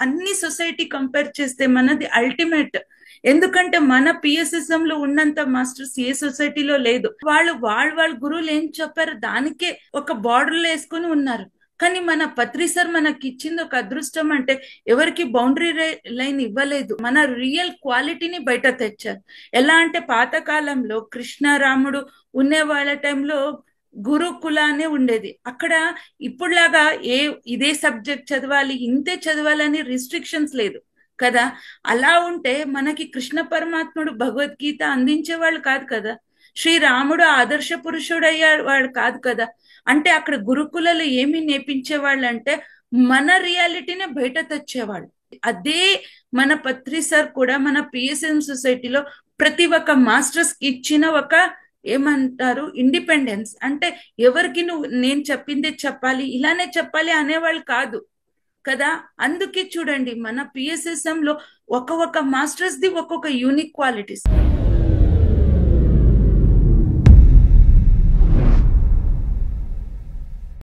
అన్ని society compare చేస్తే మనది అల్టిమేట్. ఎందుకంటే మన పిఎస్ఎస్ఎం లో ఉన్నంత మాస్టర్స్ ఏ సొసైటీలో లేదు. వాళ్ళ గురువులు ఏం చెప్పారు దానికే ఒక బార్డర్లో వేసుకుని ఉన్నారు. కానీ మన పత్రి సార్ మనకి ఇచ్చింది ఒక అదృష్టం. అంటే ఎవరికి బౌండరీ లైన్ ఇవ్వలేదు, మన రియల్ క్వాలిటీని బయట తెచ్చారు. ఎలా అంటే పాతకాలంలో కృష్ణారాముడు ఉండే వాళ్ళ టైంలో గురుకుల అనే ఉండేది. అక్కడ ఇప్పుడులాగా ఇదే సబ్జెక్ట్ చదవాలి, ఇంతే చదవాలని రిస్ట్రిక్షన్స్ లేదు కదా. అలా ఉంటే మనకి కృష్ణ పరమాత్ముడు భగవద్గీత అందించేవాళ్ళు కాదు కదా, శ్రీరాముడు ఆదర్శ పురుషుడు అయ్యేవాడు కాదు కదా. అంటే అక్కడ గురుకులలో ఏమి నేర్పించేవాళ్ళు అంటే మన రియాలిటీనే బయట తెచ్చేవాళ్ళు. అదే మన పత్రి సార్ కూడా మన పిఎస్ఎం సొసైటీలో ప్రతి ఒక్క మాస్టర్స్ కి ఇచ్చిన ఒక ఏమంటారు ఇండిపెండెన్స్. అంటే ఎవరికి నేను చెప్పిందే చెప్పాలి, ఇలానే చెప్పాలి అనేవాళ్ళు కాదు కదా. అందుకే చూడండి మన పిఎస్ఎస్ఎం లో ఒక్కొక్క మాస్టర్స్ ది ఒక్కొక్క యూనిక్ క్వాలిటీస్.